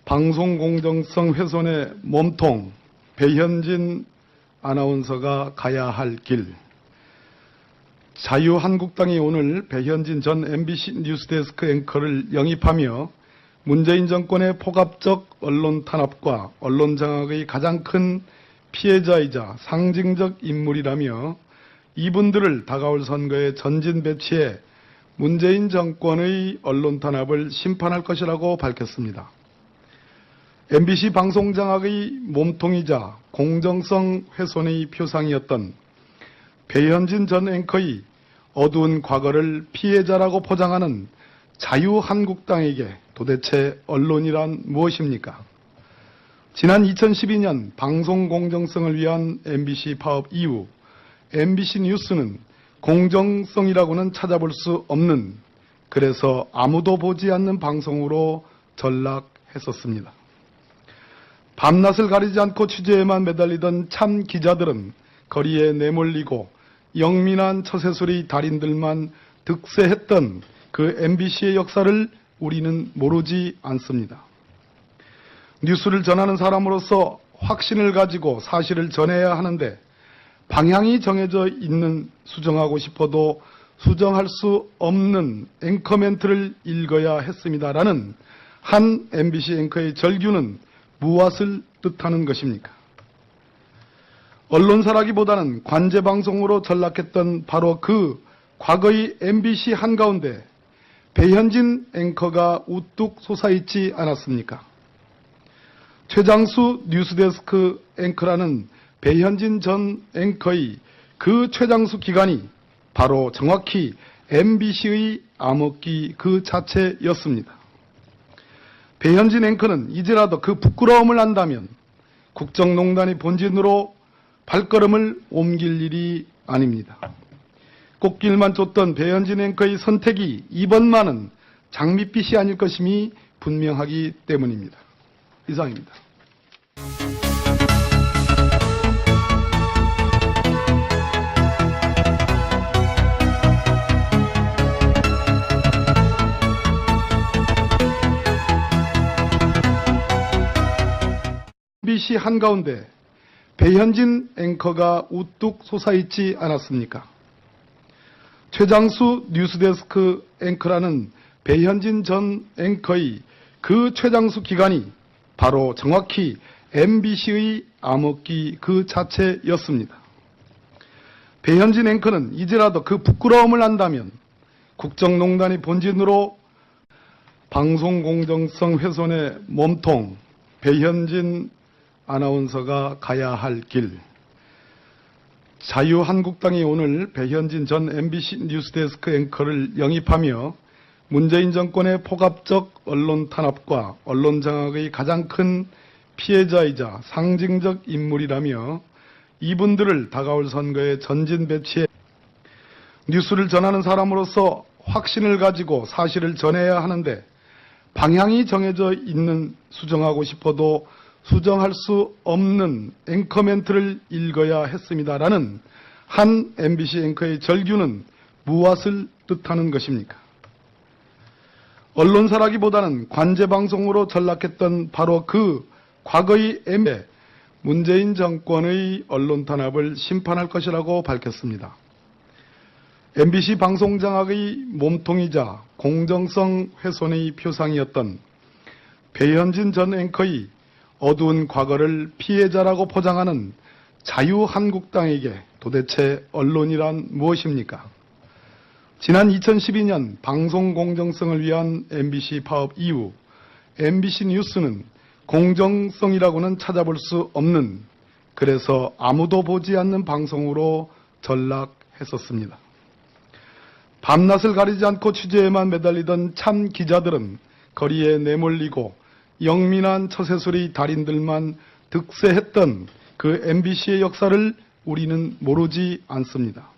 방송 공정성 훼손의 몸통 배현진 아나운서가 가야 할 길. 자유한국당이 오늘 배현진 전 MBC 뉴스데스크 앵커를 영입하며 문재인 정권의 포갑적 언론 탄압과 언론 장악의 가장 큰 피해자이자 상징적 인물이라며 이분들을 다가올 선거에 전진 배치해 문재인 정권의 언론 탄압을 심판할 것이라고 밝혔습니다. MBC 방송 장악의 몸통이자 공정성 훼손의 표상이었던 배현진 전 앵커의 어두운 과거를 피해자라고 포장하는 자유한국당에게 도대체 언론이란 무엇입니까? 지난 2012년 방송 공정성을 위한 MBC 파업 이후 MBC 뉴스는 공정성이라고는 찾아볼 수 없는, 그래서 아무도 보지 않는 방송으로 전락했었습니다. 밤낮을 가리지 않고 취재에만 매달리던 참 기자들은 거리에 내몰리고 영민한 처세술의 달인들만 득세했던 그 MBC의 역사를 우리는 모르지 않습니다. 뉴스를 전하는 사람으로서 확신을 가지고 사실을 전해야 하는데 방향이 정해져 있는 수정하고 싶어도 수정할 수 없는 앵커멘트를 읽어야 했습니다라는 한 MBC 앵커의 절규는 무엇을 뜻하는 것입니까? 언론사라기보다는 관제방송으로 전락했던 바로 그 과거의 MBC 한가운데 배현진 앵커가 우뚝 솟아있지 않았습니까? 최장수 뉴스데스크 앵커라는 배현진 전 앵커의 그 최장수 기간이 바로 정확히 MBC의 암흑기 그 자체였습니다. 배현진 앵커는 이제라도 그 부끄러움을 안다면 국정농단의 본진으로 발걸음을 옮길 일이 아닙니다. 꽃길만 쫓던 배현진 앵커의 선택이 이번만은 장밋빛이 아닐 것임이 분명하기 때문입니다. 이상입니다. MBC 한가운데 배현진 앵커가 우뚝 솟아있지 않았습니까? 최장수 뉴스데스크 앵커라는 배현진 전 앵커의 그 최장수 기간이 바로 정확히 MBC의 암흑기 그 자체였습니다. 배현진 앵커는 이제라도 그 부끄러움을 안다면 국정농단의 본진으로 방송 공정성 훼손의 몸통 배현진 아나운서가 가야 할 길. 자유한국당이 오늘 배현진 전 MBC 뉴스데스크 앵커를 영입하며 문재인 정권의 포갑적 언론 탄압과 언론 장악의 가장 큰 피해자이자 상징적 인물이라며 이분들을 다가올 선거에 전진 배치해 뉴스를 전하는 사람으로서 확신을 가지고 사실을 전해야 하는데 방향이 정해져 있는 수정하고 싶어도 수정할 수 없는 앵커멘트를 읽어야 했습니다라는 한 MBC 앵커의 절규는 무엇을 뜻하는 것입니까? 언론사라기보다는 관제방송으로 전락했던 바로 그 과거의 문재인 정권의 언론 탄압을 심판할 것이라고 밝혔습니다. MBC 방송 장악의 몸통이자 공정성 훼손의 표상이었던 배현진 전 앵커의 어두운 과거를 피해자라고 포장하는 자유한국당에게 도대체 언론이란 무엇입니까? 지난 2012년 방송 공정성을 위한 MBC 파업 이후 MBC 뉴스는 공정성이라고는 찾아볼 수 없는, 그래서 아무도 보지 않는 방송으로 전락했었습니다. 밤낮을 가리지 않고 취재에만 매달리던 참 기자들은 거리에 내몰리고 영민한 처세술의 달인들만 득세했던 그 MBC의 역사를 우리는 모르지 않습니다.